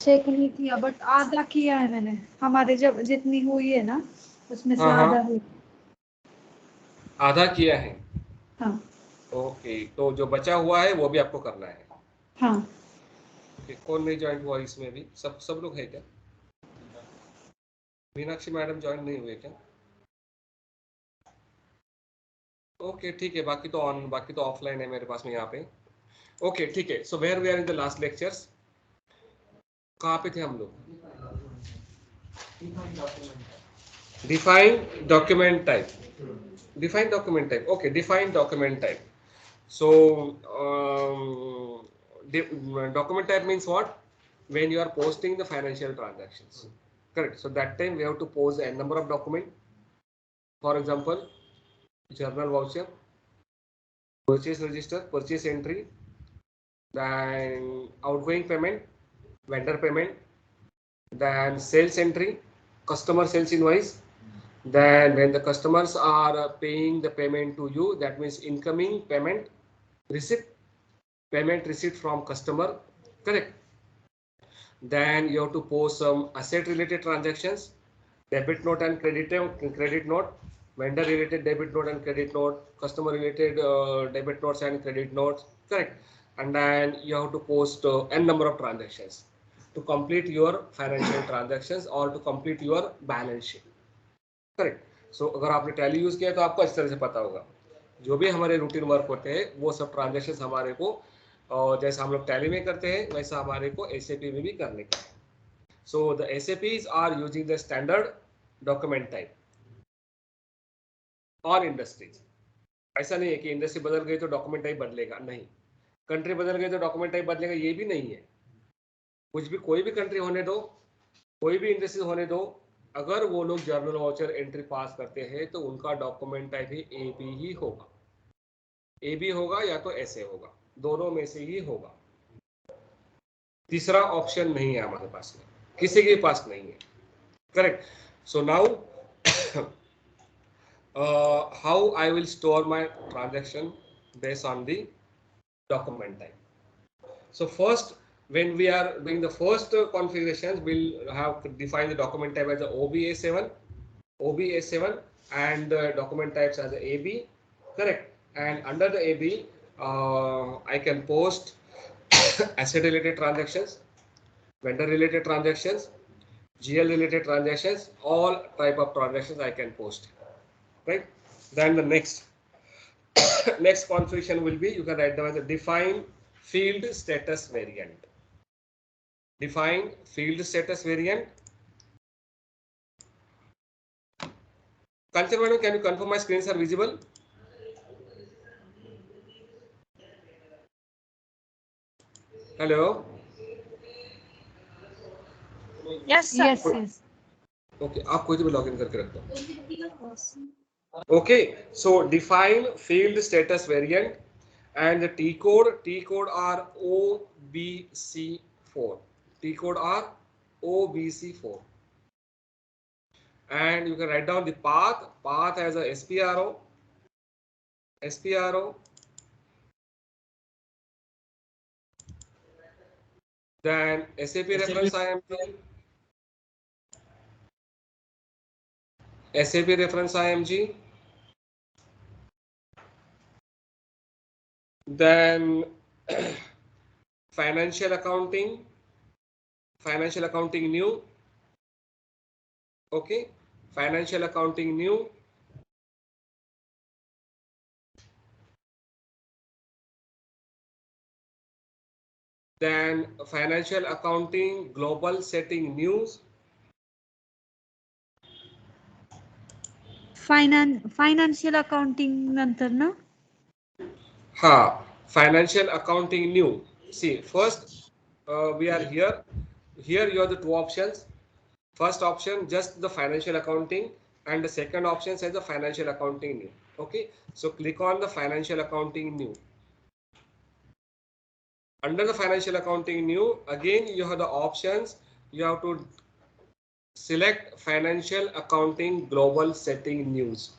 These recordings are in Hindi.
चेक नहीं किया बट आधा किया है मैंने, हमारे जब जितनी हुई है ना उसमें से हाँ आधा हुई। आधा किया है। हाँ ओके, तो जो बचा हुआ है वो भी आपको करना है। हाँ। ओके, कौन नहीं ज्वाइन हुआ इसमें भी? सब लोग है क्या? मीनाक्षी मैडम ज्वाइन नहीं हुए क्या? ओके ठीक है, बाकी तो ऑफलाइन है मेरे पास में यहाँ पे। ओके ठीक है, so where we are in the last lectures, कहाँ पे थे हम लोग? Define document type. Define document type. Okay, define document type. So, document type means what? When you are posting the financial transactions. Correct. So that time we have to post a number of document. For example, journal voucher, purchase register, purchase entry, then outgoing payment, vendor payment, then sales entry, customer sales invoice. Then when the customers are paying the payment to you, that means incoming payment receipt, payment receipt from customer, correct? Then you have to post some asset related transactions, debit note and credit note, vendor related debit note and credit note, customer related debit notes and credit notes, correct? And then you have to post n number of transactions to complete your financial transactions or to complete your balance sheet, correct. So अगर आपने टैली यूज किया तो आपको अच्छी तरह से पता होगा, जो भी हमारे रूटीन वर्क होते हैं वो सब ट्रांजेक्शन हमारे को, और जैसा हम लोग टैली में करते हैं वैसा हमारे को एसएपी में भी करने का है। So the SAPs are using the standard document type on industries. ऐसा नहीं है कि इंडस्ट्री बदल गई तो डॉक्यूमेंट टाइप बदलेगा, नहीं। कंट्री बदल गई तो डॉक्यूमेंट टाइप बदलेगा, ये भी नहीं है। कुछ भी, कोई भी कंट्री होने दो, कोई भी इंडस्ट्री होने दो, अगर वो लोग जर्नल वाउचर एंट्री पास करते हैं तो उनका डॉक्यूमेंट टाइप ही एबी ही होगा। एबी होगा या तो ऐसे होगा, दोनों में से ही होगा। तीसरा ऑप्शन नहीं है हमारे पास में, किसी के पास नहीं है, correct. So now how I will store my transaction based on the document type. So first, when we are doing the first configurations, we'll have to define the document type as a OBA7, and the document types as a AB, correct. And under the AB, I can post asset related transactions, vendor related transactions, GL related transactions, all type of transactions I can post, right. Then the next next configuration will be, you can write down as a define field status variant. Define field status variant. Kanchana madam, can you confirm my screens are visible? Hello. Yes, sir. Yes yes. Okay, आप कोई तो भी लॉगिन करके रख दो। Okay, so define field status variant and the T code are OBC4. T code are OBC4. And you can write down the path as a SPRO, then SAP reference IMG, SAP reference IMG, then financial accounting new, okay, financial accounting new, then financial accounting global setting news, financial accounting नंतर ना? ha, financial accounting new. See, first we are here you have the two options. First option just the financial accounting, and the second option says the financial accounting new. Okay, so click on the financial accounting new. Under the financial accounting new, again you have the options. You have to select financial accounting global setting news,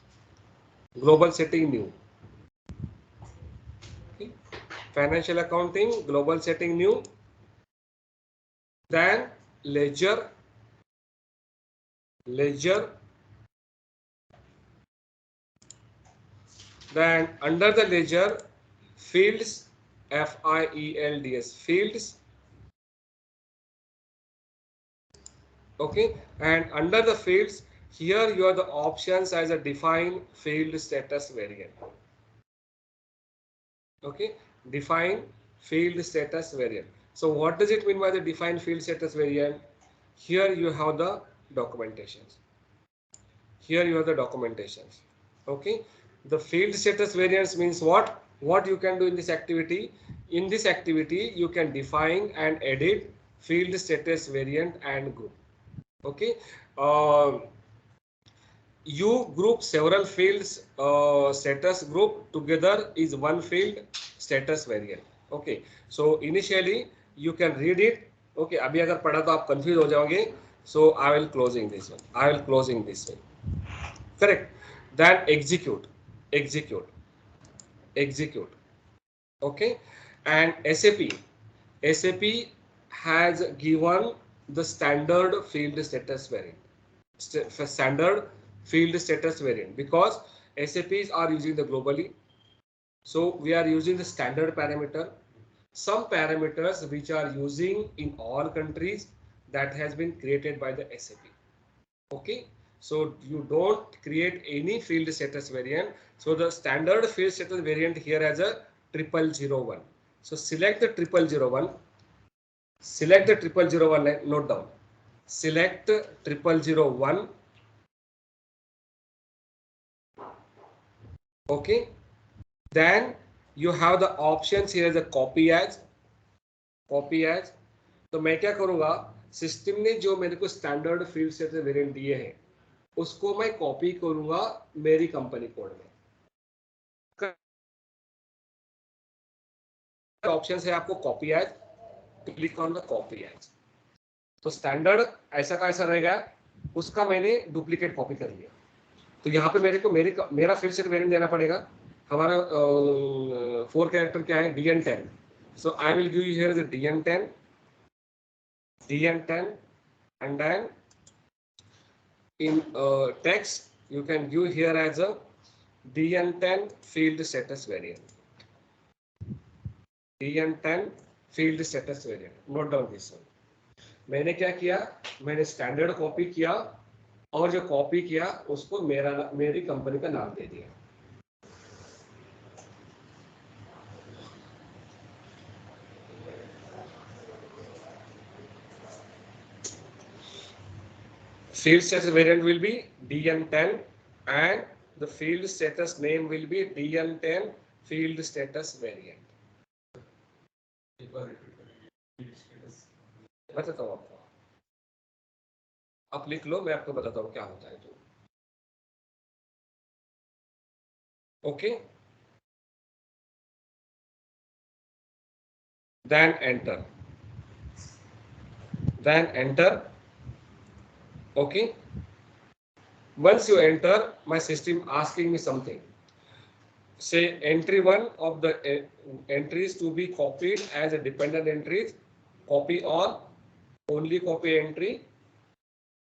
global setting new. Okay. Financial accounting global setting new, then ledger, then under the ledger, fields, fields, fields, okay, and under the fields, here you have the options as a define field status variant. Okay, define field status variant. So what does it mean by the define field status variant? Here you have the documentations. Here you have the documentations. Okay, the field status variants means what? What you can do in this activity? In this activity, you can define and edit field status variant and group. Okay, you group several fields status group together is one field status variant. Okay, so initially you can read it. Okay, अभी अगर पढ़ा तो आप confuse हो जाओगे. So I will closing this one. I will closing this one. Correct. Then execute. Okay, and SAP has given the standard field status variant. Standard field status variant because SAPs are using the globally. So we are using the standard parameter. Some parameters which are using in all countries that has been created by the SAP. Okay, so you don't create any field status variant. So the standard field status variant here has a 0001. So select the 0001. Select the 0001. Note down. Select 0001. Okay, then you have the options here as a copy as. तो मैं क्या करूंगा, सिस्टम ने जो मेरे को स्टैंडर्ड फील्ड से वेरिएंट दिए हैं उसको मैं कॉपी करूंगा मेरी कंपनी कोड में. ऑप्शन है आपको copy as, click on the copy as. तो स्टैंडर्ड ऐसा का ऐसा रहेगा, उसका मैंने डुप्लीकेट कॉपी कर लिया. तो यहाँ पे मेरे को मेरा फिर से वेरिएंट देना पड़ेगा. हमारा 4 कैरेक्टर क्या है, DN10. So I will give you here the DN10 and then in text you can give here as a DN10 field status variant. DN10 field status variant. Note down this one. मैंने क्या किया, मैंने स्टैंडर्ड कॉपी किया और जो कॉपी किया उसको मेरी कंपनी का नाम दे दिया. Field status variant will be DN10 and the field status name will be DN10 field status variant. बताता हूँ आपको, आप लिख लो, मैं आपको बताता हूँ क्या होता है. तो okay, then enter. Okay, once you enter, my system asking me something. Say entry 1 of the entries to be copied as a dependent entries, copy all, only copy entry,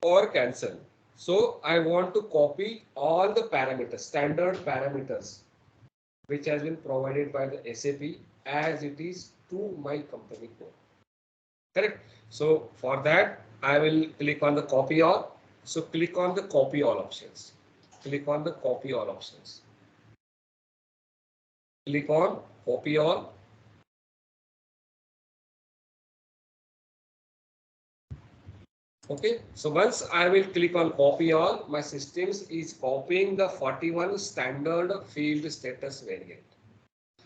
or cancel. So I want to copy all the parameters, standard parameters, which has been provided by the SAP as it is to my company code. Correct. So for that, I will click on the copy all. So click on the copy all options. Click on the copy all options. Click on copy all. Okay. So once I will click on copy all, my systems is copying the 41 standard field status variant.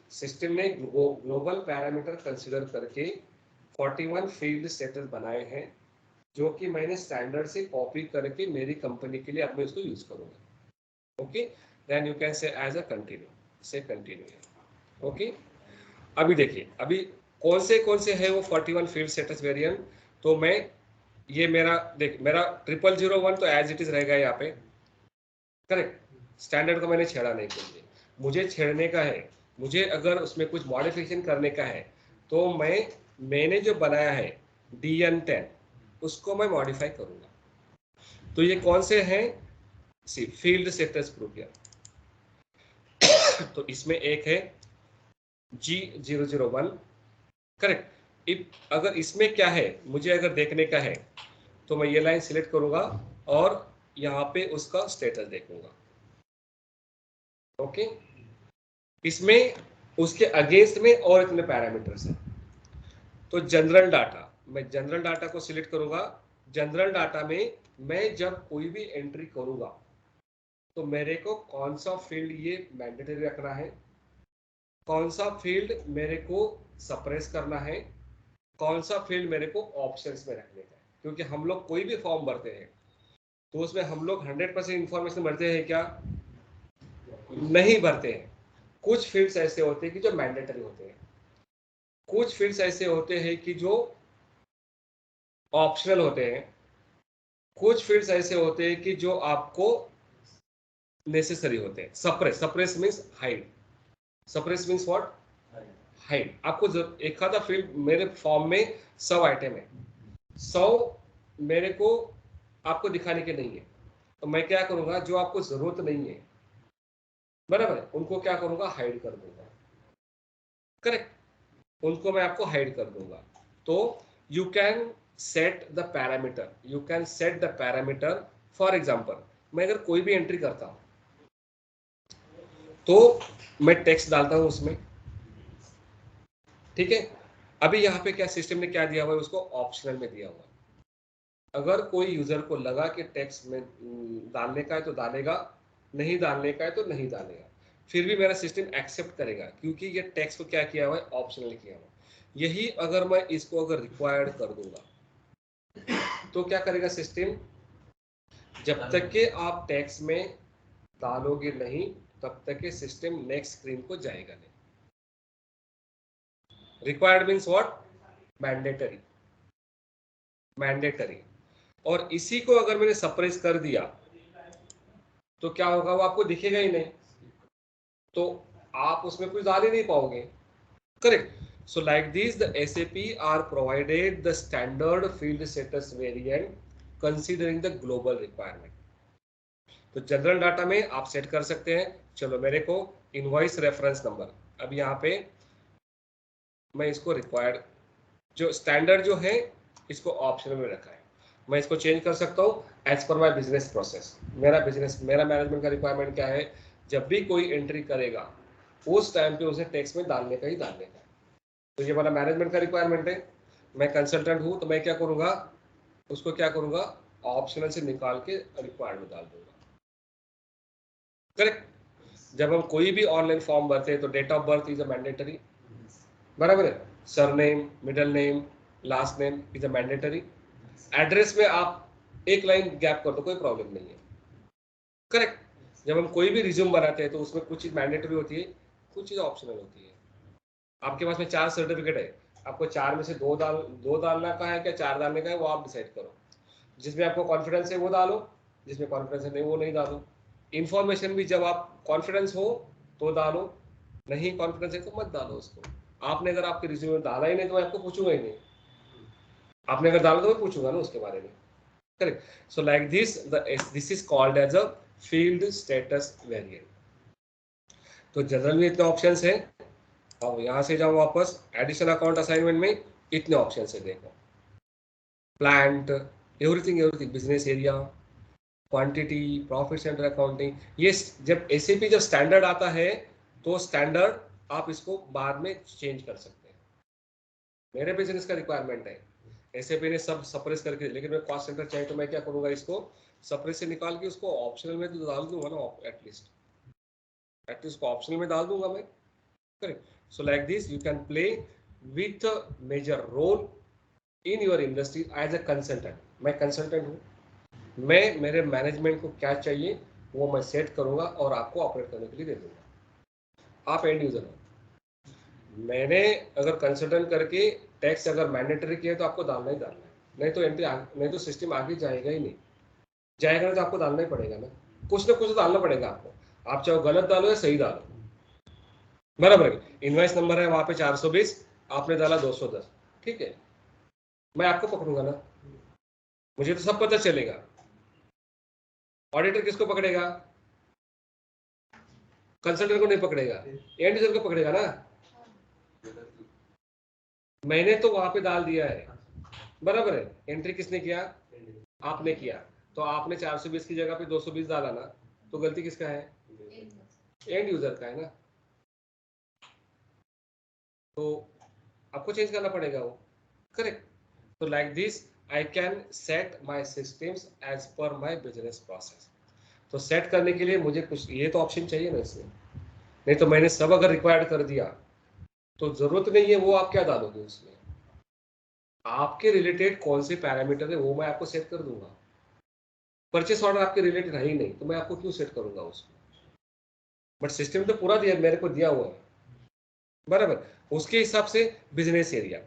System ने global parameter consider करके 41 field status बनाए हैं जो कि मैंने स्टैंडर्ड से कॉपी करके मेरी कंपनी के लिए अब मैं इसको यूज करूंगा. Okay, then you can say as a continue, say continue. Okay, अभी देखिए अभी कौन से है वो 41 फील्ड स्टेटस वेरिएंट. तो मैं ये मेरा 0001 तो एज इट इज रहेगा यहाँ पे. करेक्ट, स्टैंडर्ड को मैंने छेड़ा नहीं चाहिए, मुझे छेड़ने का है, मुझे अगर उसमें कुछ मॉडिफिकेशन करने का है तो मैंने जो बनाया है DN10 उसको मैं मॉडिफाई करूंगा। तो ये कौन से हैं? सी फील्ड स्टेटस ग्रुप या तो इसमें एक है G001, करेक्ट। अगर इसमें क्या है मुझे अगर देखने का है तो मैं ये लाइन सिलेक्ट करूंगा और यहाँ पे उसका स्टेटस देखूंगा। ओके, इसमें उसके अगेंस्ट में और इतने पैरामीटर्स हैं। तो जनरल डाटा, मैं जनरल डाटा को सिलेक्ट करूंगा। जनरल डाटा में मैं जब कोई भी एंट्री करूंगा तो मेरे को कौन सा फील्ड ये मैंडेटरी रखना है, कौन सा फील्ड मेरे को सप्रेस करना है, कौन सा फील्ड मेरे को ऑप्शंस में रखने का है। क्योंकि हम लोग कोई भी फॉर्म भरते हैं तो उसमें हम लोग 100% इंफॉर्मेशन भरते हैं क्या? नहीं भरते हैं। कुछ फील्ड्स ऐसे होते हैं कि जो मैंडेटरी होते हैं, कुछ फील्ड्स ऐसे होते हैं कि जो ऑप्शनल होते हैं, कुछ फील्ड्स ऐसे होते हैं कि जो आपको नेसेसरी होते हैं। Suppress means hide. Suppress means what? Hide. आपको एक आधा फील्ड मेरे फॉर्म में 100 आइटम है, 100 मेरे को आपको दिखाने के नहीं है, तो मैं क्या करूंगा, जो आपको जरूरत नहीं है, बराबर है, उनको क्या करूंगा, हाइड कर दूंगा। करेक्ट, उनको मैं आपको हाइड कर दूंगा। तो you can set the parameter, you can set the parameter. For example, मैं अगर कोई भी एंट्री करता हूं तो मैं टेक्स्ट डालता हूं उसमें, ठीक है। अभी यहाँ पे क्या सिस्टम ने क्या दिया हुआ है, उसको ऑप्शनल में दिया हुआ है। अगर कोई यूजर को लगा कि टेक्स्ट में डालने का है तो डालेगा, नहीं डालने का है तो नहीं डालेगा, फिर भी मेरा सिस्टम एक्सेप्ट करेगा क्योंकि ये टेक्स्ट को क्या किया हुआ है, ऑप्शनल किया हुआ है। यही अगर मैं इसको अगर रिक्वायर्ड कर दूंगा तो क्या करेगा सिस्टम, जब तक के आप टेक्स्ट में डालोगे नहीं तब तक के सिस्टम नेक्स्ट स्क्रीन को जाएगा नहीं। Required means what? Mandatory, mandatory. और इसी को अगर मैंने सप्रेस कर दिया तो क्या होगा, वो आपको दिखेगा ही नहीं, तो आप उसमें कुछ डाल ही नहीं पाओगे। Correct. So like this, the SAP are provided the standard field status variant considering the global requirement. तो जनरल डाटा में आप सेट कर सकते हैं। चलो मेरे को इनवॉइस रेफरेंस नंबर, अब यहाँ पे मैं इसको रिक्वायर्ड, जो स्टैंडर्ड जो है इसको ऑप्शनल में रखा है, मैं इसको चेंज कर सकता हूँ as per my business process. मेरा मैनेजमेंट का रिक्वायरमेंट क्या है, जब भी कोई एंट्री करेगा उस टाइम पे उसे टेक्स्ट में डालने का ही डालने का। तो ये वाला मैनेजमेंट का रिक्वायरमेंट है। मैं कंसल्टेंट हूँ तो मैं क्या करूँगा, उसको क्या करूँगा, ऑप्शनल से निकाल के रिक्वायर्ड में डाल दूंगा। करेक्ट। जब हम कोई भी ऑनलाइन फॉर्म भरते हैं तो date of birth is a mandatory, बराबर है। Surname, middle name, last name is a mandatory. Address में आप एक लाइन गैप कर दो, कोई प्रॉब्लम नहीं है। करेक्ट। जब हम कोई भी रिज्यूम बनाते हैं तो उसमें कुछ चीज मैंडेटरी होती है, कुछ चीज ऑप्शनल होती है। आपके पास में 4 सर्टिफिकेट है, आपको 4 में से 2 डालना का है क्या 4 डालने का है, वो आप डिसाइड करो। जिसमें आपको कॉन्फिडेंस है वो डालो, जिसमें कॉन्फिडेंस है नहीं वो नहीं डालो। इंफॉर्मेशन भी जब आप कॉन्फिडेंस हो तो डालो, नहीं कॉन्फिडेंस है तो मत डालो उसको। आपने अगर आपके रिज्यूमे में डाला ही नहीं तो मैं आपको पूछूंगा ही नहीं, आपने अगर डाला तो मैं पूछूंगा ना उसके बारे में। Correct. So like this is called as a field status variant. तो जनरल में इतने ऑप्शंस हैं। अब यहाँ से जाओ वापस एडिशनल अकाउंट असाइनमेंट में, इतने ऑप्शन है देखो, plant, everything, business area, quantity, profit centre accounting. ये जब एसएपी जब स्टैंडर्ड आता है तो स्टैंडर्ड आप इसको बाद में चेंज कर सकते हैं। मेरे बिजनेस का रिक्वायरमेंट है, एसएपी ने सब सप्रेस करके, लेकिन मैं कॉस्ट सेंटर चाहिए तो मैं क्या करूंगा, इसको सप्रेस से निकाल के उसको ऑप्शनल में तो डाल दूंगा ना, एटलीस्ट ऑप्शनल में डाल दूंगा मैं। Correct. So like this you can play with a major role in your industry as a consultant. मैं कंसल्टेंट हूँ, मैं मेरे मैनेजमेंट को क्या चाहिए वो मैं सेट करूंगा और आपको ऑपरेट करने के लिए दे दूंगा। आप एंड यूजर हो। मैंने अगर कंसल्टेंट करके टैक्स अगर मैंडेटरी किया तो आपको डालना ही डालना है, नहीं तो एंट्री नहीं तो सिस्टम आगे जाएगा ही नहीं। जाएगा नहीं तो आपको डालना ही पड़ेगा ना, कुछ ना कुछ डालना पड़ेगा आपको। आप चाहे गलत डालो या सही डालो, बराबर है। इनवाइस नंबर है वहां पे 420, आपने डाला 210, ठीक है, मैं आपको पकड़ूंगा ना। मुझे तो सब पता चलेगा। ऑडिटर किसको पकड़ेगा? कंसल्टेंट को नहीं पकड़ेगा, एंड यूजर को पकड़ेगा ना। मैंने तो वहां पे डाल दिया है, बराबर है। एंट्री किसने किया? आपने किया। तो आपने 420 की जगह पे 220 डाला ना, तो गलती किसका है? एंड यूजर का है ना। तो आपको चेंज करना पड़ेगा वो, करेक्ट। तो like this I can set my systems as per my business process. तो सेट करने के लिए मुझे कुछ ये तो ऑप्शन चाहिए ना इसमें, नहीं तो मैंने सब अगर रिक्वायर्ड कर दिया तो जरूरत नहीं है वो आप क्या डालोगे उसमें। आपके रिलेटेड कौन से पैरामीटर है वो मैं आपको सेट कर दूंगा। परचेस ऑर्डर आपके रिलेटेड है ही नहीं तो मैं आपको क्यों सेट करूंगा उसमें। बट सिस्टम तो पूरा दिया, मेरे को दिया हुआ है, बराबर। उसके हिसाब से बिजनेस एरिया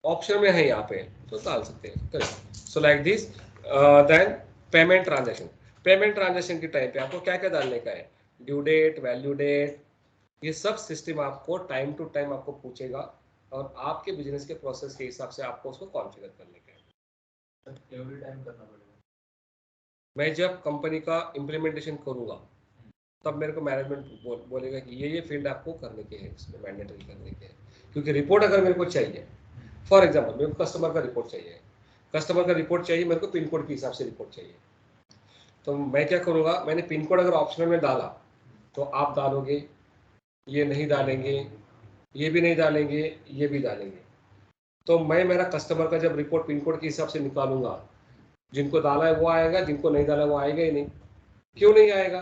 ऑप्शन में है यहाँ पे, तो डाल सकते हैं, correct. So like this. Then payment transaction. Payment transaction के टाइम पे आपको क्या क्या डालने का है? ड्यू डेट, वैल्यू डेट, ये सब सिस्टम आपको टाइम टू टाइम आपको पूछेगा और आपके बिजनेस के प्रोसेस के हिसाब से आपको उसको कॉन्फ़िगर करने का है। एवरी टाइम करना पड़ेगा। मैं जब कंपनी का इम्प्लीमेंटेशन करूंगा तब मेरे को मैनेजमेंट बोलेगा कि ये फील्ड आपको करने के हैं, इसमें मैंडेटरी करने के हैं। क्योंकि रिपोर्ट अगर मेरे को चाहिए, फॉर एग्जाम्पल मेरे को कस्टमर का रिपोर्ट चाहिए, कस्टमर का रिपोर्ट चाहिए मेरे को पिन कोड के हिसाब से रिपोर्ट चाहिए, तो मैं क्या करूँगा, मैंने पिन कोड अगर ऑप्शनल में डाला तो आप डालोगे, ये नहीं डालेंगे, ये भी नहीं डालेंगे, ये भी डालेंगे। तो मैं मेरा कस्टमर का जब रिपोर्ट पिन कोड के हिसाब से निकालूंगा, जिनको डाला है वो आएगा, जिनको नहीं डाला वो आएगा ही नहीं। क्यों नहीं आएगा?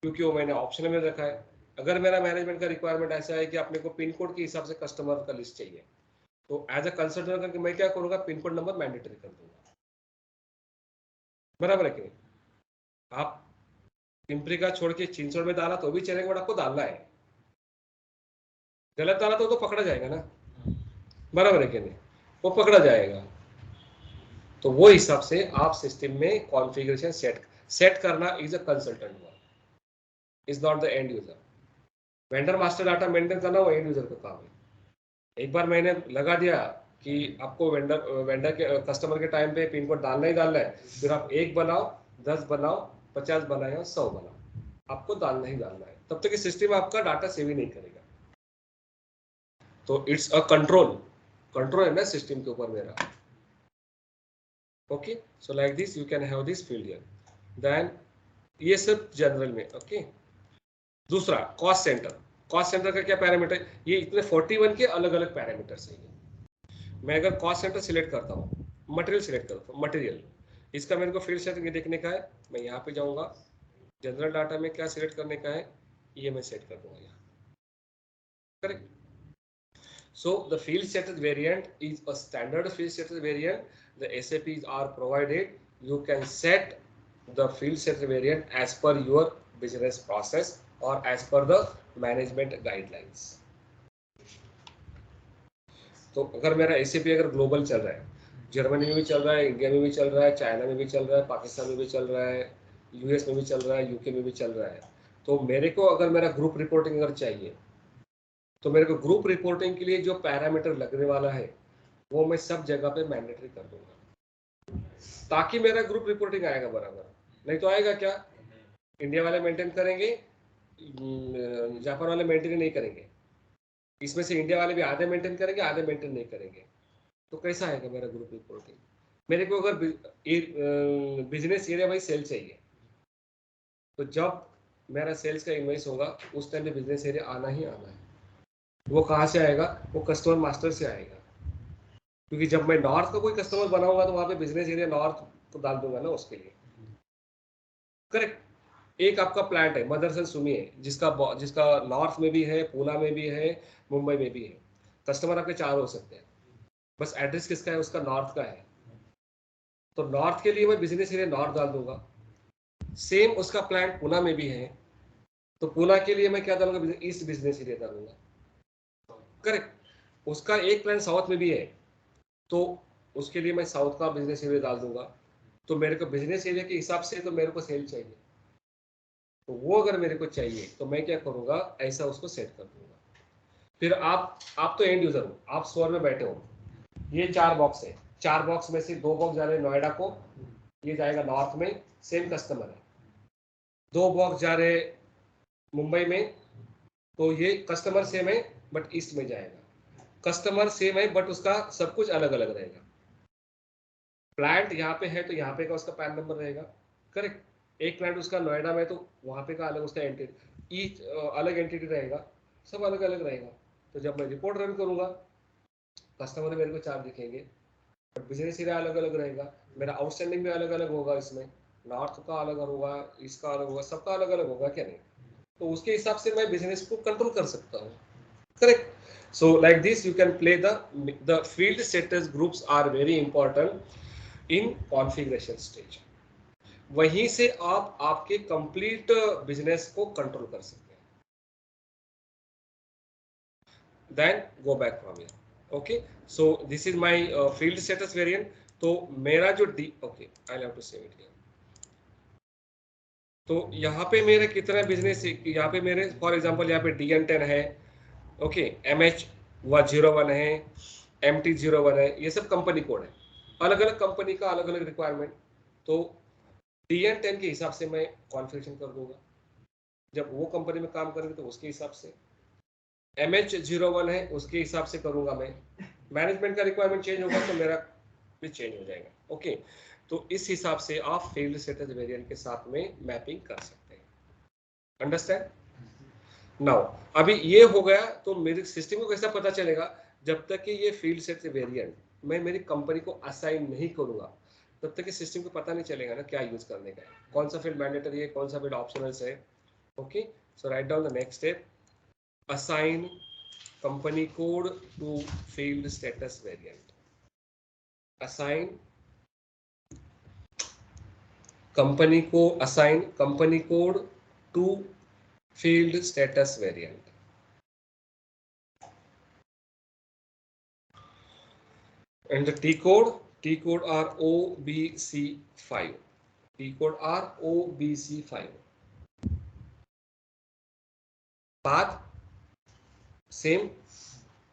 क्योंकि वो मैंने ऑप्शन में रखा है। अगर मेरा मैनेजमेंट का रिक्वायरमेंट ऐसा है कि अपने को पिन कोड के हिसाब से कस्टमर का लिस्ट चाहिए, तो एज अ कंसल्टेंट करके मैं क्या करूंगा, पिन कोड नंबर मैंडेटरी कर दूंगा, बराबर है कि नहीं। आप पिंपरी का छोड़ के चिंचोड़ में डाला तो भी चलेगा, बट आपको डालना है। गलत डाला तो पकड़ा जाएगा ना, बराबर है कि नहीं, वो पकड़ा जाएगा। तो वो हिसाब से आप सिस्टम में कॉन्फ़िगरेशन सेट करना is a consultant work, is not the end user. Vendor master data maintain करना वो एंड यूजर का काम है। एक बार मैंने लगा दिया कि आपको वेंडर के कस्टमर के टाइम पे पिन कोड डालना ही डालना है, फिर आप 1 बनाओ, 10 बनाओ, 50 बनाओ, 100 बनाओ, आपको डालना ही डालना है, तब तक कि सिस्टम आपका डाटा सेव ही नहीं करेगा। तो इट्स अ कंट्रोल है ना सिस्टम के ऊपर मेरा। Okay, so like this you can have this field here. Then ये सब जनरल में। ओके, दूसरा कॉस्ट सेंटर। कॉस्ट सेंटर का क्या पैरामीटर, ये इतने 41 के अलग अलग पैरामीटर्स हैं। मैं अगर कॉस्ट सेंटर सिलेक्ट करता हूँ, मटेरियल सिलेक्ट करता हूँ, मटेरियल, इसका मेरे को फील्ड सेटिंग देखने का है, मैं यहाँ पे जाऊँगा, जनरल डाटा में क्या सिलेक्ट करने का है ये मैं सेट कर दूंगा यहाँ, correct. So the field status variant is a standard field status variant. The SAPs are provided. You can set the field status variant as per your business process or as per the management guidelines. तो अगर मेरा SAP अगर ग्लोबल चल रहा है, जर्मनी में भी चल रहा है, इंडिया में भी चल रहा है, चाइना में भी चल रहा है, पाकिस्तान में भी चल रहा है, US में भी चल रहा है, UK में भी चल रहा है, तो मेरे को अगर मेरा ग्रुप रिपोर्टिंग अगर चाहिए तो मेरे को ग्रुप रिपोर्टिंग के लिए जो पैरामीटर लगने वाला है वो मैं सब जगह पे मैंडेटरी कर दूंगा, ताकि मेरा ग्रुप रिपोर्टिंग आएगा बराबर। नहीं तो आएगा क्या, इंडिया वाले मेंटेन करेंगे, जापान वाले मेंटेन नहीं करेंगे, इसमें से इंडिया वाले भी आधे मेंटेन करेंगे, आधे मेंटेन नहीं करेंगे, तो कैसा आएगा मेरा ग्रुप रिपोर्टिंग। मेरे को अगर बिजनेस एरिया वाइज सेल चाहिए, तो जब मेरा सेल्स का इन्वाइस होगा उस टाइम पे बिजनेस एरिया आना ही आना है। वो कहाँ से आएगा, वो कस्टमर मास्टर से आएगा, क्योंकि जब मैं नॉर्थ का कोई कस्टमर बनाऊंगा तो वहां पे बिजनेस एरिया नॉर्थ को डाल दूंगा ना उसके लिए, करेक्ट। एक आपका प्लांट है मदरसन सुमी है, जिसका नॉर्थ में भी है, पूना में भी है, मुंबई में भी है, कस्टमर आपके 4 हो सकते हैं, बस एड्रेस किसका है, उसका नॉर्थ का है, तो नॉर्थ के लिए मैं बिजनेस एरिया नॉर्थ डाल दूंगा। सेम उसका प्लांट पूना में भी है, तो पूना के लिए मैं क्या डालूंगा, ईस्ट बिजनेस एरिया डालूंगा, करेक्ट। उसका एक प्लान साउथ में भी है, तो उसके लिए मैं साउथ का बिजनेस एरिया डाल दूंगा। तो मेरे को बिजनेस एरिया के हिसाब से तो मेरे को सेल चाहिए, तो वो अगर मेरे को चाहिए तो मैं क्या करूंगा, ऐसा उसको सेट कर दूंगा। फिर आप तो एंड यूजर हो, आप स्टोर में बैठे हो, ये 4 बॉक्स है, 4 बॉक्स में से 2 बॉक्स जा रहे हैं नोएडा को, ये जाएगा नॉर्थ में, सेम कस्टमर है। 2 बॉक्स जा रहे मुंबई में, तो ये कस्टमर सेम है बट ईस्ट में जाएगा। कस्टमर सेम है बट उसका सब कुछ अलग अलग रहेगा। प्लांट यहाँ पे है तो यहाँ पे का उसका पैन नंबर रहेगा, करेक्ट। एक प्लांट उसका नोएडा में तो वहाँ पे का अलग उसका एंटिटी, ईच अलग एंटिटी रहेगा, सब अलग अलग रहेगा। तो जब मैं रिपोर्ट रन करूंगा, कस्टमर मेरे को चार्ज दिखेंगे, बट बिजनेस एरिया अलग अलग रहेगा, मेरा आउटस्टैंडिंग भी अलग अलग होगा, इसमें नॉर्थ का अलग होगा, ईस्ट का अलग होगा, सबका अलग अलग होगा क्या नहीं। तो उसके हिसाब से मैं बिजनेस को कंट्रोल कर सकता हूँ, correct. So like this you can play the field status groups are very important in configuration stage. वहीं से आप आपके कंप्लीट बिजनेस को कंट्रोल कर सकते हैं। Then go back from here. Okay, so this is my field status variant. तो मेरा जो okay, I'll have to save it here. तो यहाँ पे मेरे कितना बिजनेस, यहाँ पे मेरे फॉर एग्जांपल यहाँ पे DN10 है, ओके, MH01 है, MT01 है, ये सब कंपनी कोड है, अलग अलग कंपनी का अलग अलग रिक्वायरमेंट। तो DN10 के हिसाब से मैं कॉन्फ़िगरेशन कर दूंगा, जब वो कंपनी में काम करेंगे तो उसके हिसाब से। MH01 है उसके हिसाब से करूंगा मैं, मैनेजमेंट का रिक्वायरमेंट चेंज होगा तो मेरा भी चेंज हो जाएगा, ओके। तो इस हिसाब से आप फील्ड स्टेटस वेरिएंट के साथ में मैपिंग कर सकते हैं, अंडरस्टैंड नाउ। अभी ये हो गया तो मेरे सिस्टम को कैसा पता चलेगा, जब तक कि ये फील्ड स्टेटस वेरिएंट मैं मेरी कंपनी को असाइन नहीं करूंगा तब तक सिस्टम को पता नहीं चलेगा ना क्या यूज करने का है, कौन सा फील्ड मैंडेटरी है, कौन सा फील्ड ऑप्शनल है, okay. So write down the next step, assign company code to field status variant. Assign company code to field status variant. And the T code are OBC5. T code are OBC5. Path same,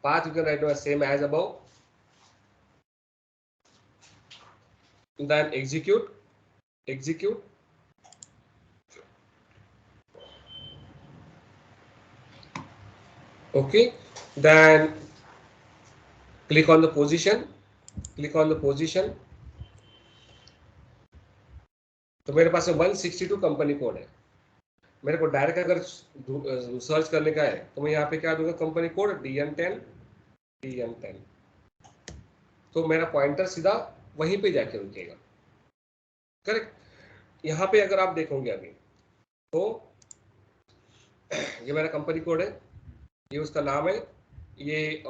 path you can write down same as above. Then execute, okay. Then click on the position, तो मेरे पास 162 कंपनी कोड है। मेरे को डायरेक्ट अगर सर्च करने का है तो मैं यहाँ पे क्या दूंगा, कंपनी कोड DN10, तो मेरा पॉइंटर सीधा वहीं पे जाके रुकेगा, करेक्ट। यहाँ पे अगर आप देखोगे अभी तो ये मेरा कंपनी कोड है, ये उसका नाम है, ये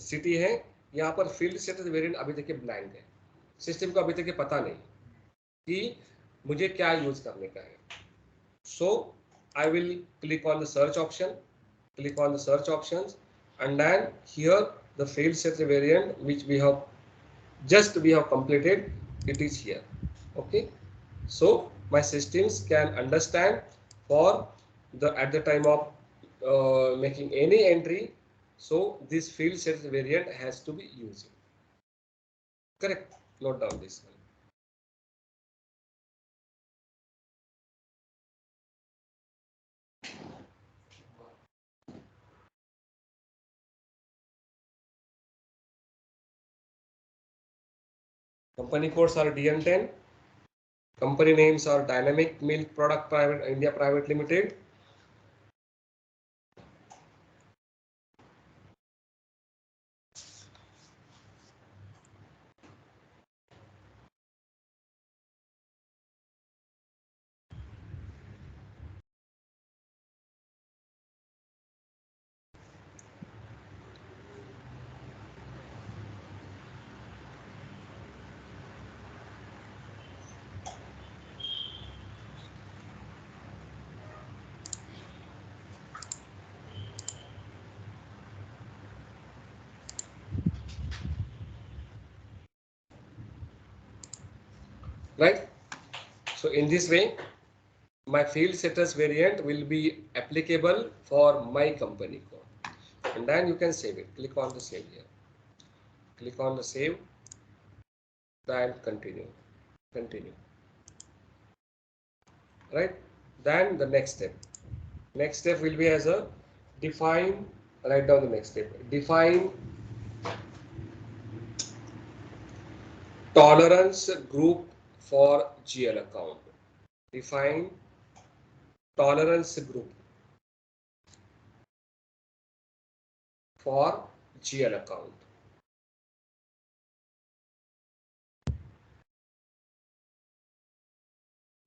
सिटी है। यहाँ पर फील्ड स्टेटस वेरिएंट अभी तक ब्लैंक है, सिस्टम को अभी तक पता नहीं कि मुझे क्या यूज करने का है। So I will click on the search option, and then here the field status variant which we have completed, it is here, okay. So my systems can understand for at the time of making any entry, so this field status variant has to be used, correct. Note down this one. Company codes are DN10. Company names are Dynamic Milk Product Private India Private Limited. Right? So in this way, my field status variant will be applicable for my company code. And then you can save it. Click on the save here. Click on the save. then continue, right? Then the next step will be as a define, write down the next step, define tolerance group for GL account. Define tolerance group for GL account.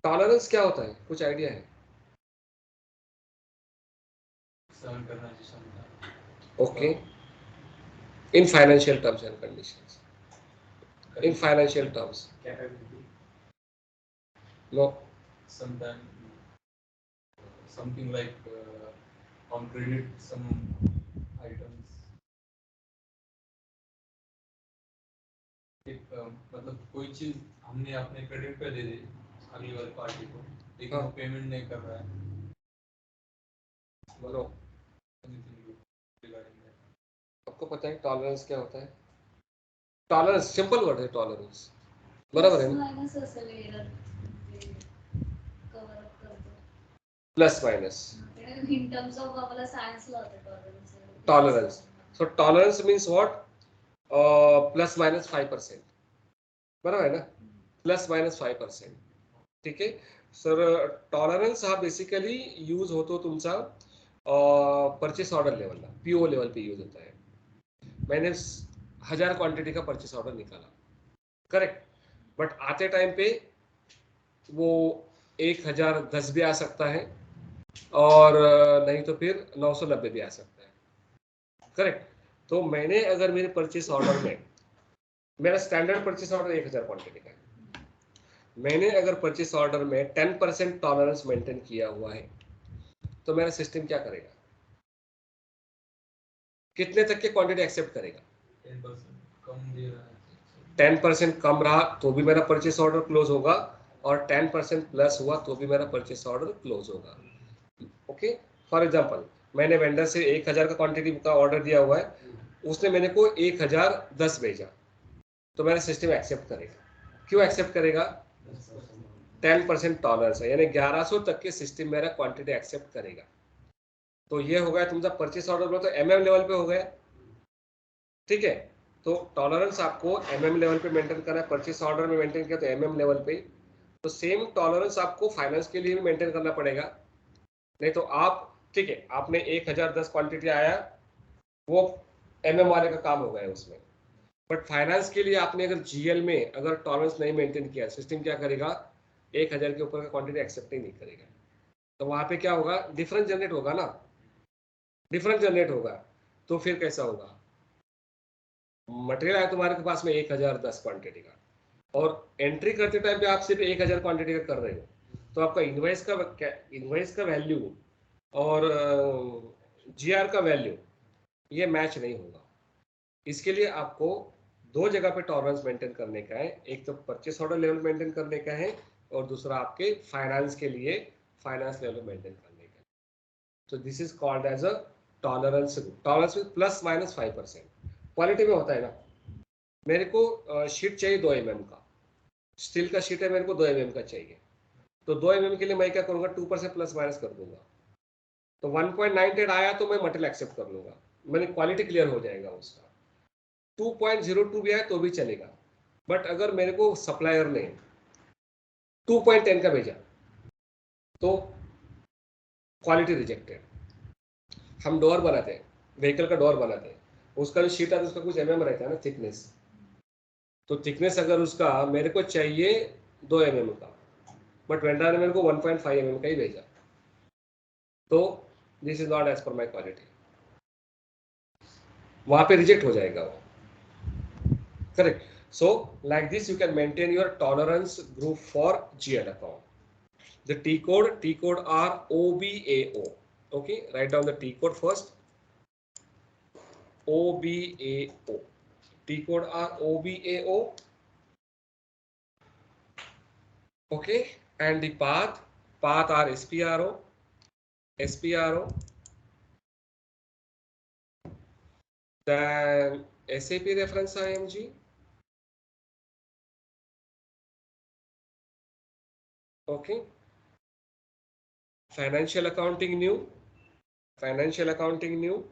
Tolerance क्या होता है, कुछ आइडिया है? सहन करने की क्षमता. Okay, in financial terms and conditions, in financial terms. Capability. No. Something like on credit some items. एक मतलब कोई चीज हमने अपने क्रेडिट पे दे दी अगली वाली पार्टी को, लेकिन वो पेमेंट नहीं कर रहा है. बोलो, आपको पता है टॉलरेंस क्या होता है? टॉलरेंस सिंपल वर्ड है टॉलरेंस, बराबर है ना? Plus minus in terms of आपला सायन्स ला होता tolerance. So tolerance means what? Plus minus 5%, बराबर है ना? Plus minus 5%. ठीक आहे सर. टॉलरन्स हा बेसिकली यूज होतो तुमचा परचेस ऑर्डर लेवलला, पीओ लेवल पे यूज होता है. मैंने 1000 क्वांटिटी का परचेस ऑर्डर निकाला, करेक्ट, बट आते टाइम पे वो 1010 भी आ सकता है और नहीं तो फिर 990 भी आ सकता है, करेक्ट. तो मैंने अगर मेरे परचेस ऑर्डर में, मेरा स्टैंडर्ड परचेस ऑर्डर 1000 क्वांटिटी का है, मैंने अगर परचेस ऑर्डर में 10% टॉलरेंस मेंटेन किया हुआ है तो मेरा सिस्टम क्या करेगा? कितने तक की क्वांटिटी एक्सेप्ट करेगा? 10% कम दे रहा है. 10% कम रहा तो भी मेरा परचेस ऑर्डर क्लोज होगा, और 10% प्लस हुआ तो भी मेरा परचेस ऑर्डर क्लोज होगा. ओके, फॉर एग्जांपल मैंने वेंडर से 1000 का क्वांटिटी का ऑर्डर दिया हुआ है, उसने मेरे को 1010 भेजा, तो मेरा सिस्टम एक्सेप्ट करेगा. क्यों एक्सेप्ट करेगा? 10% टॉलरेंस है, यानी 1100 तक के सिस्टम मेरा क्वांटिटी एक्सेप्ट करेगा. तो ये हो गया तुमचा परचेस ऑर्डर, तो एमएम लेवल पे हो गया. ठीक है, तो टॉलरेंस आपको एमएम लेवल पे मेंटेन करना है. परचेस ऑर्डर में मेंटेन किया तो एमएम लेवल पे, तो सेम टॉलरेंस आपको फाइनेंस के लिए भी मेंटेन करना पड़ेगा. नहीं तो आप, ठीक है, आपने 1010 क्वांटिटी आया, वो एमएम वाले का काम हो गया उसमें, बट फाइनेंस के लिए आपने अगर जीएल में अगर टॉलरेंस नहीं मेंटेन किया, सिस्टम क्या करेगा? 1000 के ऊपर का क्वांटिटी एक्सेप्ट ही नहीं करेगा. तो वहां पे क्या होगा? डिफरेंस जनरेट होगा ना, डिफरेंस जनरेट होगा. तो फिर कैसा होगा? मटेरियल आया तुम्हारे के पास में 1010 क्वांटिटी का, और एंट्री करते टाइम पे आप सिर्फ 1000 क्वांटिटी का कर रहे हो, तो आपका इनवॉइस का वैल्यू और जीआर का वैल्यू ये मैच नहीं होगा. इसके लिए आपको दो जगह पे टॉलरेंस मेंटेन करने का है. एक तो परचेस ऑर्डर लेवल मेंटेन करने का है, और दूसरा आपके फाइनेंस के लिए फाइनेंस लेवल मेंटेन करने का है. तो this is called as a tolerance. Tolerance में प्लस माइनस 5%. क्वालिटी में होता है ना, मेरे को शीट चाहिए 2 mm का, स्टील का शीट है, मेरे को 2 mm का चाहिए, तो 2 mm के लिए मैं क्या करूंगा? 2% प्लस माइनस कर दूंगा. तो 1.98 आया तो मैं मटेरियल एक्सेप्ट कर लूंगा, मैंने क्वालिटी क्लियर हो जाएगा उसका. 2.02 भी आया तो भी चलेगा, बट अगर मेरे को सप्लायर ने 2.10 का भेजा तो क्वालिटी रिजेक्टेड. हम डोर बनाते हैं, व्हीकल का डोर बनाते हैं, उसका जो शीट आता है उसका कुछ mm रहता है ना, थिकनेस. तो थिकनेस अगर उसका मेरे को चाहिए 2 mm का, बट वेंडर ने मेरे को 1.5 mm का ही भेजा, तो this is not as per my quality, वहां पे रिजेक्ट हो जाएगा वो, correct. So like this you can maintain your tolerance group for GL account. The T code are OBAO. Okay, write down the T code first. OBAO. T code are OBAO. Okay, and the path are SPRO. Then SAP reference IMG. Okay. Financial accounting new. Financial accounting new.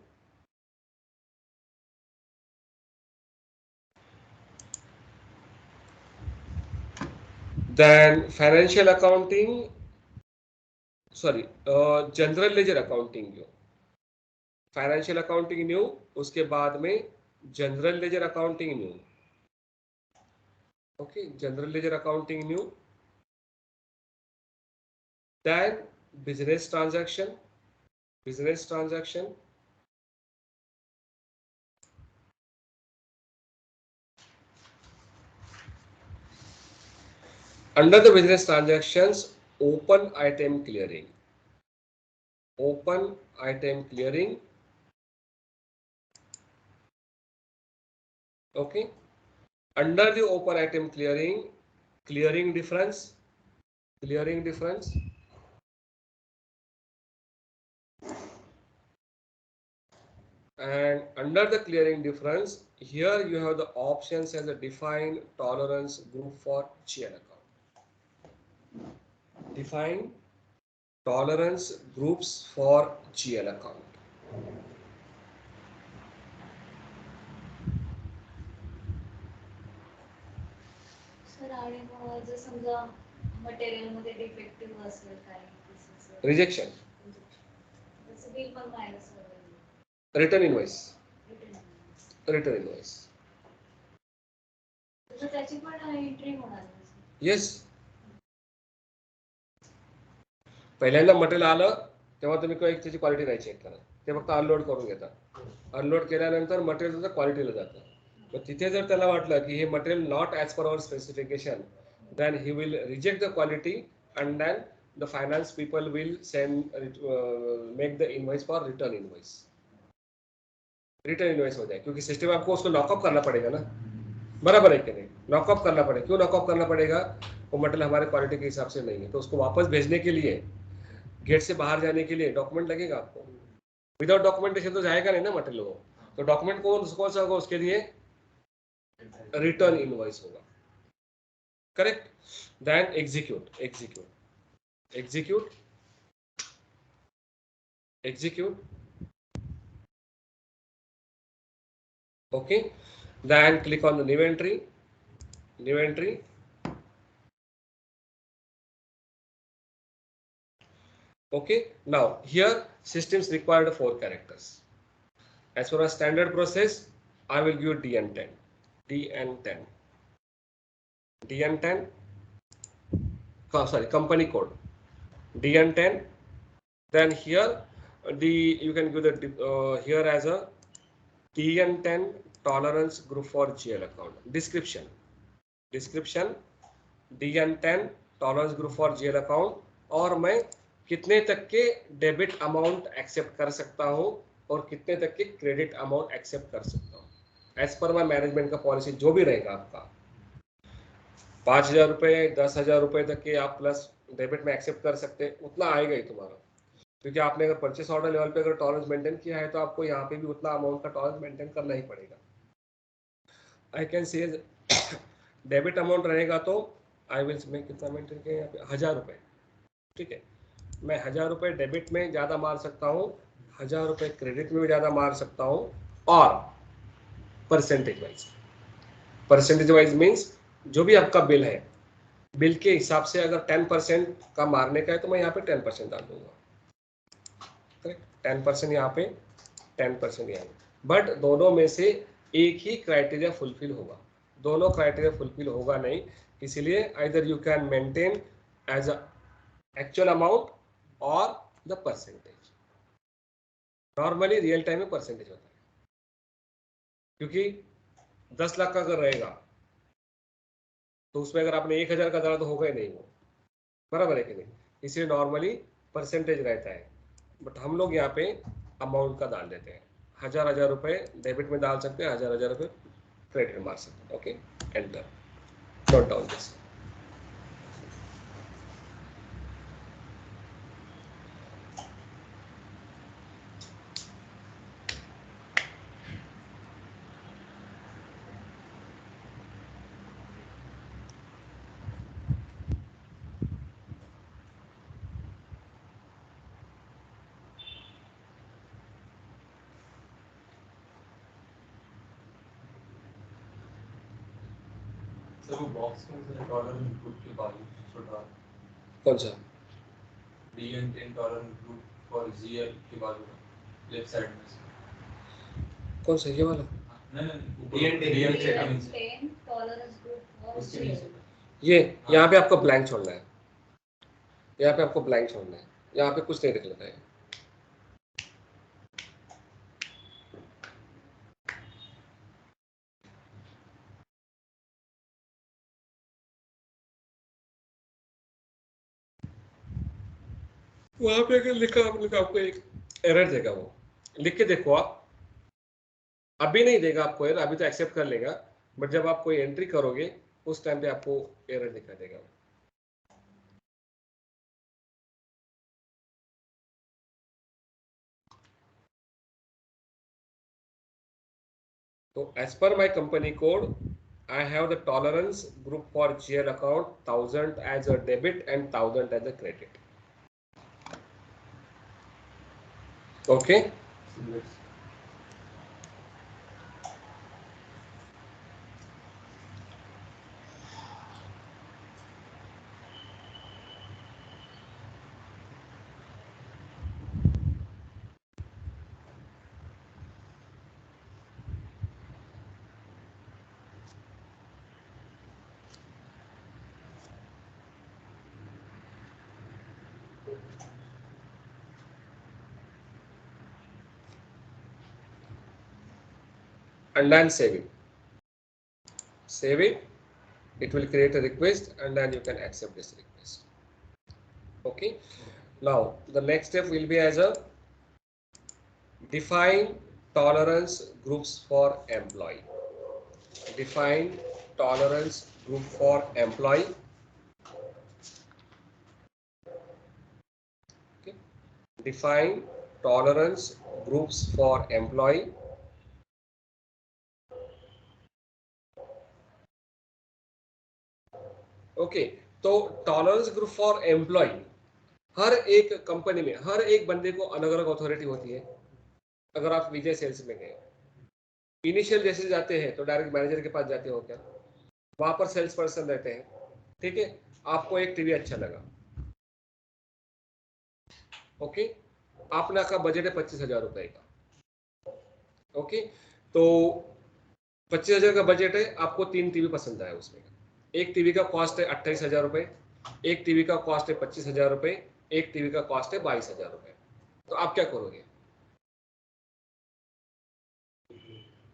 Then financial accounting, sorry, general ledger accounting new. Financial accounting new, उसके बाद में general ledger accounting new. Okay, general ledger accounting new. Then business transaction. Business transaction. Under the business transactions, open item clearing. Open item clearing. Okay, under the open item clearing, clearing difference, and under the clearing difference, here you have the options as a defined tolerance group for GL account. Define tolerance groups for GL account. Sir आणि मग जर समजा मटेरियल मध्ये डिफेक्टिव्ह असेल काय Rejection. त्याचं बिल पण मायनस वगैरे. Return invoice. Return invoice. तर त्याची पण एंट्री होणार. Yes. पहिल्यांदा मटेरियल आलं तेव्हा तुम्ही त्याची क्वालिटी नाही चेक करा, ते फक्त अनलोड करून घेतात. अनलोड केल्यानंतर मटेरियल क्वालिटीला जातं. मग तिथे जर त्याला वाटलं की हे material not as per our specification, then he will reject the quality and then the finance people will send make the invoice for return invoice. Return invoice हो जाए, क्योंकि सिस्टम आपको उसको लॉकअप करना पड़ेगा ना, बराबर है कि नहीं? लॉकअप करना पड़ेगा. क्यों लॉकअप करना पड़ेगा? वो मटेरियल हमारे क्वालिटी के हिसाब से नहीं है, तो उसको वापस भेजने के लिए, गेट से बाहर जाने के लिए डॉक्यूमेंट लगेगा आपको. विदाउट डॉक्यूमेंटेशन तो जाएगा नहीं ना मटेरियल वो. तो डॉक्यूमेंट कौन सा होगा उसके लिए? रिटर्न इनवॉइस होगा. Correct. Then execute. Okay, then click on the new entry. Okay, now here systems required 4 characters. As for a standard process, I will give DN10. Company code DN10. Then here you can give the here as a DN10 tolerance group for GL account. Description DN10 tolerance group for GL account, और मैं कितने तक के डेबिट अमाउंट एक्सेप्ट कर सकता हूं और कितने तक के क्रेडिट अमाउंट एक्सेप्ट कर सकता हूं. एज पर माई मैनेजमेंट का पॉलिसी जो भी रहेगा आपका, 5,000 रुपए 10,000 रुपए तक के आप प्लस डेबिट में एक्सेप्ट कर सकते हैं, उतना आएगा ही तुम्हारा. क्योंकि आपने अगर परचेस ऑर्डर लेवल पे अगर टॉलरेंस मेंटेन किया है तो आपको यहाँ पे भी उतना अमाउंट का टॉलरेंस मेंटेन करना ही पड़ेगा. I can say debit amount रहेगा तो आई विल मैं कितना मेंटेन किया यहाँ पे 1,000 रुपए. ठीक है, मैं 1,000 रुपए डेबिट में ज़्यादा मार सकता हूँ, 1,000 रुपए क्रेडिट में भी ज़्यादा मार सकता हूँ. और परसेंटेज वाइज मीन्स जो भी आपका बिल है, बिल के हिसाब से अगर 10% का मारने का है तो मैं यहाँ पे 10% डाल दूंगा. करेक्ट, 10% यहाँ पे 10% यहाँ पे. बट दोनों में से एक ही क्राइटेरिया फुलफिल होगा, दोनों क्राइटेरिया फुलफिल होगा नहीं. इसलिए either you can maintain as a actual amount और the percentage. Normally real time में परसेंटेज होता है, क्योंकि 10 लाख का अगर रहेगा तो उसमें अगर आपने 1,000 का डाला तो होगा ही नहीं वो, बराबर है कि नहीं? इसलिए नॉर्मली परसेंटेज रहता है. बट हम लोग यहाँ पे अमाउंट का डाल देते हैं. 1,000 रुपए डेबिट में डाल सकते हैं, 1,000 रुपए क्रेडिट में मार सकते हैं. Okay, enter. Note down this. Sir वो बॉक्स में सर डॉलर इंक्लूड के बाद छोटा कौन सा? $10 इंक्लूड फॉर जीएल के बाद लेफ्ट साइड में से। कौन सा ये वाला? DN10 10 tolerance group for उसके GL. नीचे ये यहाँ पे आपको ब्लैंक छोड़ना है, यहाँ पे आपको ब्लैंक छोड़ना है, यहाँ पे कुछ नहीं लिखना है। वहां पे अगर लिखा आपको एक एरर देगा, वो लिख के देखो आप। अभी नहीं देगा आपको एरर, अभी तो एक्सेप्ट कर लेगा, बट जब आप कोई एंट्री करोगे उस टाइम पे आपको एरर दिखा देगा। तो as per my company code, I have the tolerance group for GL account 1000 as a debit and 1000 as a credit. Okay. And then save it. Save it. It will create a request, and then you can accept this request. Okay. Now the next step will be as a define tolerance groups for employee. Define tolerance group for employee. Okay. Define tolerance groups for employee. Okay, तो टॉलरेंस ग्रुप फॉर एम्प्लॉय, हर एक कंपनी में हर एक बंदे को अलग अलग अथॉरिटी होती है। अगर आप विजय सेल्स में गए, इनिशियल जैसे जाते हैं तो डायरेक्ट मैनेजर के पास जाते हो क्या, वहां पर सेल्स पर्सन रहते हैं, ठीक है। आपको एक टीवी अच्छा लगा, ओके, आपने का बजट है 25,000 रुपए का, ओके, तो 25,000 का बजट है, आपको 3 टीवी पसंद आया उसमें। एक टीवी का कॉस्ट है 28,000 रुपए, एक टीवी का कॉस्ट है 25,000 रुपए, एक टीवी का कॉस्ट है 22,000 रुपए। तो आप क्या करोगे?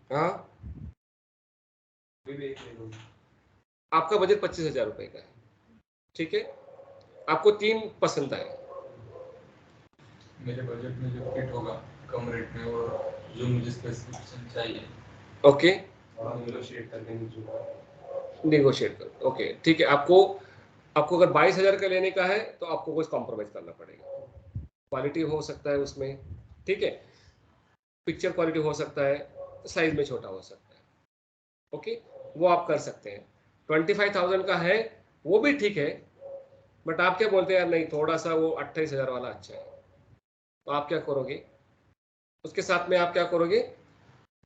हाँ, आपका बजट 25,000 रुपए का है, ठीक है, आपको 3 पसंद आए। मेरे बजट में जो फिट होगा कम रेट में और जो मुझे स्पेसिफिकेशन चाहिए, ओके, नेगोशिएट करो, ओके, ठीक है। आपको अगर 22,000 का लेने का है तो आपको कुछ कॉम्प्रोमाइज करना पड़ेगा। क्वालिटी हो सकता है उसमें, ठीक है, पिक्चर क्वालिटी हो सकता है, साइज में छोटा हो सकता है, ओके, वो आप कर सकते हैं। 25,000 का है वो भी ठीक है, बट आप क्या बोलते हैं यार, नहीं थोड़ा सा वो 28,000 वाला अच्छा है, तो आप क्या करोगे? उसके साथ में आप क्या करोगे?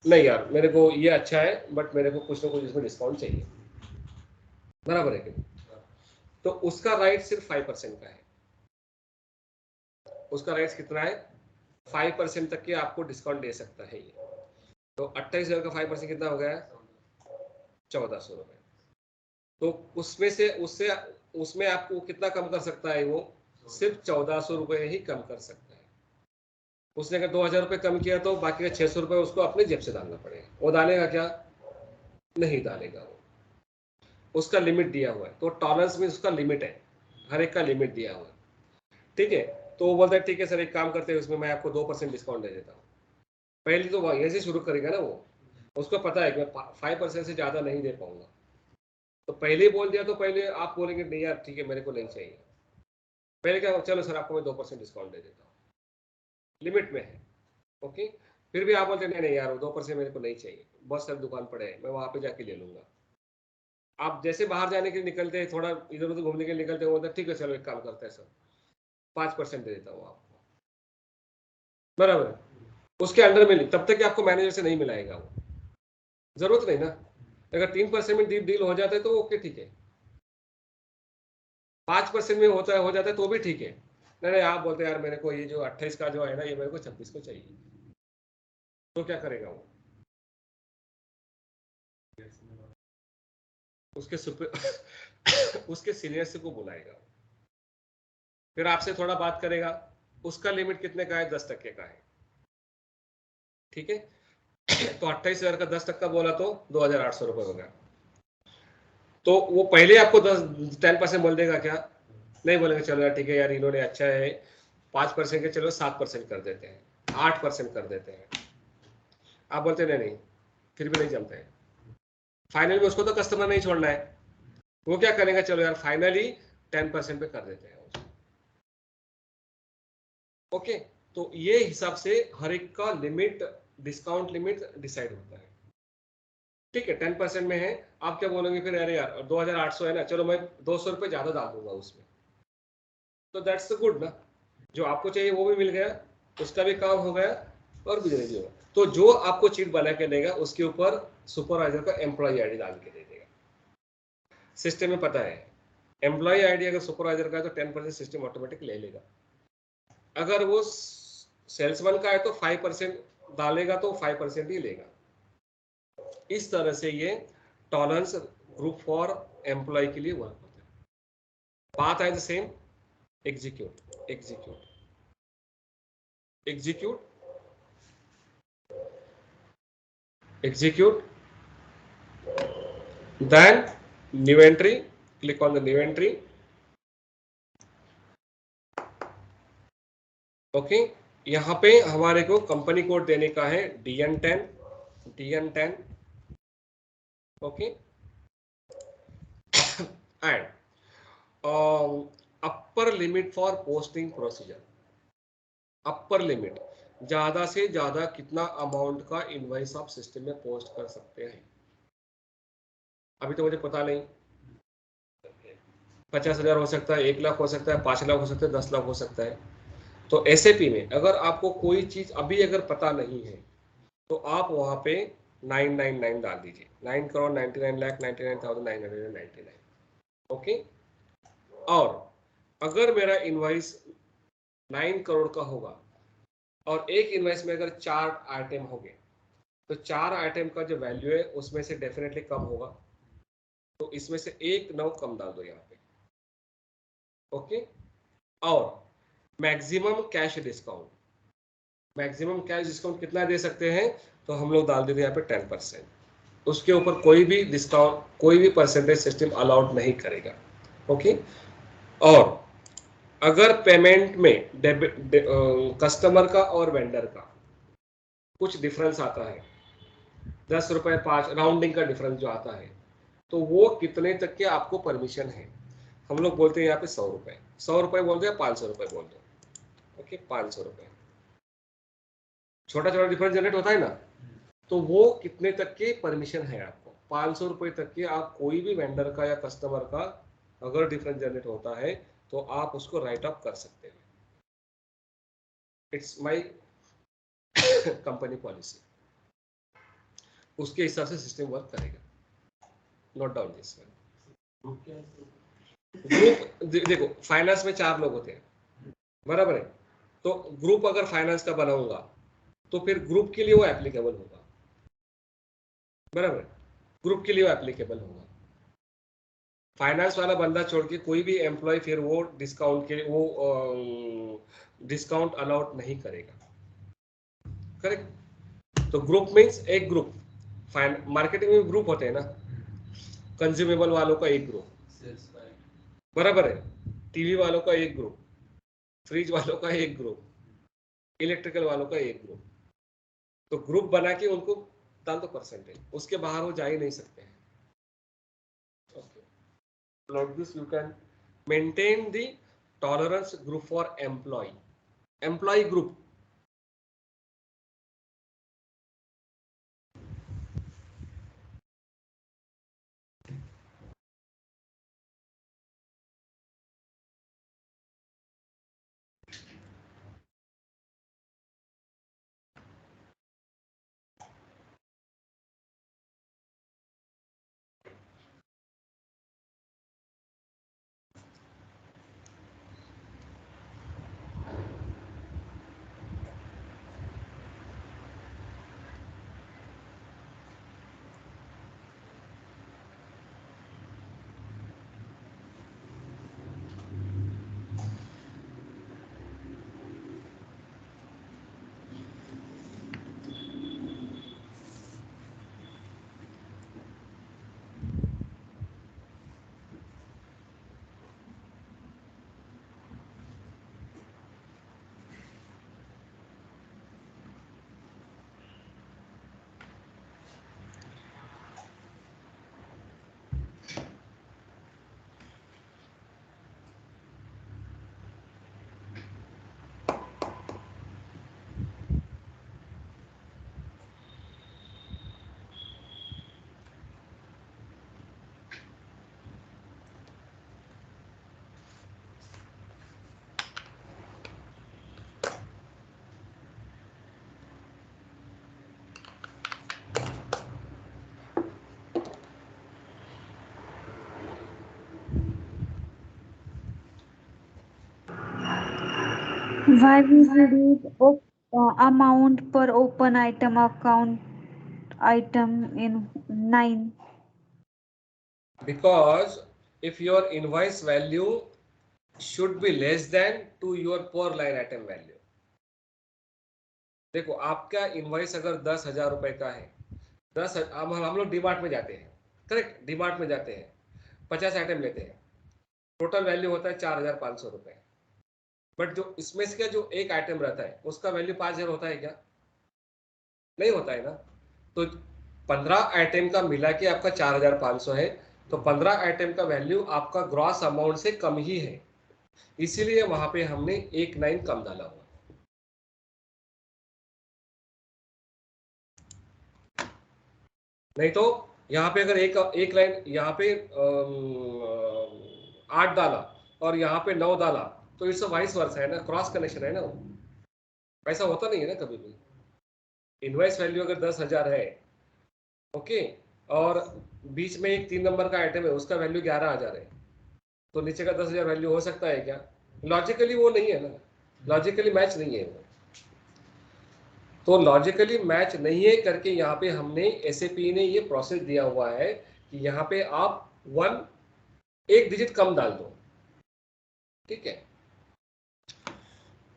नहीं यार मेरे को ये अच्छा है, बट मेरे को कुछ ना कुछ इसमें डिस्काउंट चाहिए, बराबर है कि? तो उसका राइट सिर्फ 5% का है। उसका राइट कितना है? 5% तक के आपको डिस्काउंट दे सकता है ये। तो 28,000 का 5% कितना हो गया? 1400 रुपए। तो उसमें आपको कितना कम कर सकता है वो? सिर्फ 1400 रुपए ही कम कर सकता है। उसने अगर 2,000 रुपए कम किया तो बाकी का 600 रुपए उसको अपने जेब से डालना पड़ेगा। वो डालेगा क्या? नहीं डालेगा वो, उसका लिमिट दिया हुआ है। तो टॉलरेंस में उसका लिमिट है, हर एक का लिमिट दिया हुआ है, ठीक है। तो वो बोलता है ठीक है सर एक काम करते हैं, उसमें मैं आपको 2% डिस्काउंट दे देता हूँ। पहले तो वो ऐसे शुरू करेगा ना, वो उसको पता है कि मैं 5% से ज़्यादा नहीं दे पाऊंगा, तो पहले ही बोल दिया तो पहले आप बोलेंगे नहीं यार ठीक है मेरे को नहीं चाहिए। पहले क्या, चलो सर आपको मैं 2% डिस्काउंट दे देता हूँ, लिमिट में है, ओके। फिर भी आप बोलते नहीं नहीं यार 2% मेरे को नहीं चाहिए, बहुत सारी दुकान पड़े हैं, मैं वहाँ पे जाके ले लूंगा। आप जैसे बाहर जाने के लिए निकलते हैं, थोड़ा इधर उधर घूमने के लिए निकलते हैं, बोलते ठीक है चलो एक काम करते हैं सर 5% दे देता हूँ आपको, बराबर है। उसके अंडर में नहीं, तब तक कि आपको मैनेजर से नहीं मिलाएगा वो, जरूरत नहीं ना, अगर 3% में डील हो जाता है तो ओके ठीक है, 5% में हो जाता है तो भी ठीक है। नहीं आप बोलते हैं यार मेरे को ये जो 28 का जो है ना, ये मेरे को 26 को चाहिए, तो क्या करेगा वो? उसके उसके सीनियर से को बुलाएगा, फिर आपसे थोड़ा बात करेगा, उसका लिमिट कितने का है? 10% का है, ठीक है। तो 28,000 का 10% बोला तो 2,800 रुपये हो गया। तो वो पहले आपको 10% बोल देगा क्या? नहीं बोलेंगे, चलो यार ठीक है यार, इन्होंने अच्छा है 5% के, चलो 7% कर देते हैं, 8% कर देते हैं। आप बोलते नहीं नहीं, फिर भी नहीं जमते हैं। फाइनल में उसको तो कस्टमर नहीं छोड़ना है, वो क्या करेगा, चलो यार फाइनली 10% पे कर देते हैं। ओके, तो ये हिसाब से हर एक का लिमिट, डिस्काउंट लिमिट डिसाइड होता है, ठीक है। 10% में है, आप क्या बोलोगे फिर, अरे यार 2,800 है ना, चलो मैं 200 रुपये ज्यादा डाल दूंगा उसमें, तो दैट्स गुड ना, जो आपको चाहिए वो भी मिल गया, उसका भी काम हो गया और बिजनेस भी होगा। तो जो आपको चीट बना के देगा उसके ऊपर सुपरवाइजर का एम्प्लॉय आईडी डाल के दे देगा। सिस्टम में पता है, एम्प्लॉय आईडी अगर सुपरवाइजर का है तो 10% सिस्टम ऑटोमेटिक ले लेगा। अगर वो सेल्समैन का है तो 5% डालेगा, तो 5% ही लेगा। इस तरह से ये टॉलरेंस ग्रुप फॉर एम्प्लॉय के लिए वर्क होता है। बात है the same, execute execute execute execute, then new entry, click on the new entry, okay. यहाँ पे हमारे को कंपनी कोड देने का है DN10 okay, and upper limit for posting procedure, upper limit ज्यादा से ज्यादा कितना अमाउंट का इनवॉइस आप सिस्टम में पोस्ट कर सकते हैं। अभी तो मुझे पता नहीं, 50,000 हो सकता है, 1 लाख हो सकता है, 5 लाख हो सकता है, 10 लाख हो सकता है। तो SAP में अगर आपको कोई चीज अभी अगर पता नहीं है तो आप वहां पे 999 डाल दीजिए, 9,99,99,999, ओके। और अगर मेरा इनवॉइस 9 करोड़ का होगा और एक इनवॉइस में अगर 4 आइटम हो गए, तो 4 आइटम का जो वैल्यू है उसमें से डेफिनेटली कम होगा, तो इसमें से 1 9 कम डाल दो यहाँ पे, ओके। और maximum cash discount, maximum cash discount कितना दे सकते हैं, तो हम लोग डाल देते हैं यहाँ पे 10%। उसके ऊपर कोई भी डिस्काउंट, कोई भी परसेंटेज सिस्टम अलाउड नहीं करेगा, ओके। और अगर पेमेंट में कस्टमर का और वेंडर का कुछ डिफरेंस आता है, 10 रुपए 5 राउंडिंग का डिफरेंस जो आता है, तो वो कितने तक के आपको परमिशन है। हम लोग बोलते हैं यहाँ पे 100 रुपए, 100 रुपए बोल दो या 500 रुपए बोल दो, ओके 500 रुपए। छोटा छोटा डिफरेंस जनरेट होता है ना, तो वो कितने तक के परमिशन है आपको, 500 रुपए तक के आप कोई भी वेंडर का या कस्टमर का अगर डिफरेंस जनरेट होता है तो आप उसको राइट अप कर सकते हैं। इट्स माय कंपनी पॉलिसी, उसके हिसाब से सिस्टम वर्क करेगा। Note down this. ग्रुप देखो, फाइनेंस में 4 लोग होते हैं, बराबर है। तो ग्रुप अगर फाइनेंस का बनाऊंगा तो फिर ग्रुप के लिए वो एप्लीकेबल होगा, बराबर, ग्रुप के लिए वो एप्लीकेबल होगा। फाइनेंस वाला बंदा छोड़ के कोई भी एम्प्लॉय फिर वो डिस्काउंट के वो डिस्काउंट अलाउड नहीं करेगा, करेक्ट। तो ग्रुप मीन्स एक ग्रुप, मार्केटिंग में ग्रुप होते हैं ना, कंज्यूमेबल वालों का एक ग्रुप, बराबर है, टीवी वालों का एक ग्रुप, फ्रिज वालों का एक ग्रुप, इलेक्ट्रिकल वालों का एक ग्रुप। तो ग्रुप बना के उनको डाल दो परसेंटेज, उसके बाहर वो जा ही नहीं सकते हैं। Like this you can maintain the tolerance group for employee group, Why we reduce amount per open item account item in 9? Because if your invoice value should be less than to your per line item value. देखो आपका इनवॉइस अगर 10,000 रुपए का है, हम लोग डीमार्ट में जाते हैं, करेक्ट, डीमार्ट में जाते हैं 50 आइटम लेते हैं, टोटल वैल्यू होता है 4,500 रुपए, बट जो इसमें से जो एक आइटम रहता है उसका वैल्यू 5,000 होता है क्या? नहीं होता है ना। तो 15 आइटम का मिला के आपका 4,500 है, तो 15 आइटम का वैल्यू आपका ग्रॉस अमाउंट से कम ही है, इसीलिए वहां पे हमने एक लाइन कम डाला हुआ। नहीं तो यहाँ पे अगर एक लाइन यहाँ पे 8 डाला और यहाँ पे 9 डाला तो इट्स वाइस वर्सा है ना, क्रॉस कनेक्शन है ना, वो ऐसा होता नहीं है ना कभी भी। इनवॉइस वैल्यू अगर 10,000 है, ओके, और बीच में एक 3 नंबर का आइटम है उसका वैल्यू 11,000 है, तो नीचे का 10,000 वैल्यू हो सकता है क्या? लॉजिकली वो नहीं है ना, लॉजिकली मैच नहीं है वो। तो लॉजिकली मैच नहीं है करके यहाँ पे हमने SAP ने ये प्रोसेस दिया हुआ है कि यहाँ पे आप एक डिजिट कम डाल दो, ठीक है।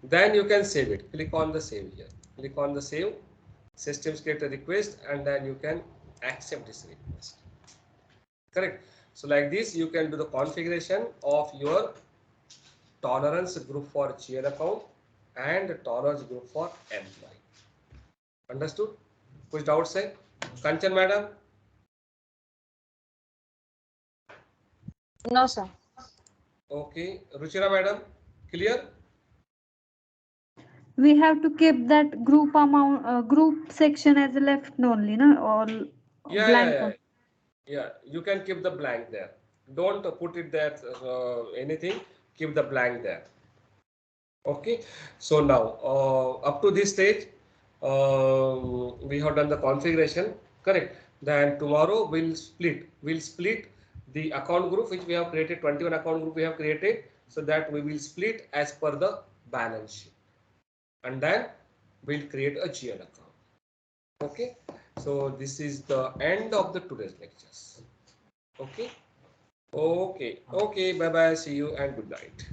Then you can save it. Click on the save here. Click on the save. Systems create a request and then you can accept this request. Correct. So like this, you can do the configuration of your tolerance group for GL account and tolerance group for employee. Understood? कुछ doubts है? Kanchan madam? No, sir. Okay. Ruchira madam? Clear? We have to keep that group amount group section as left only, no, or blank. Yeah, you can keep the blank there. Don't put it there anything. Keep the blank there. Okay. So now up to this stage, we have done the configuration. Correct. Then tomorrow we'll split the account group which we have created. 21 account group we have created, so that we will split as per the balance sheet, and then we'll create a GL account. Okay. So this is the end of the today's lectures. Okay. Okay. Bye bye. See you and good night.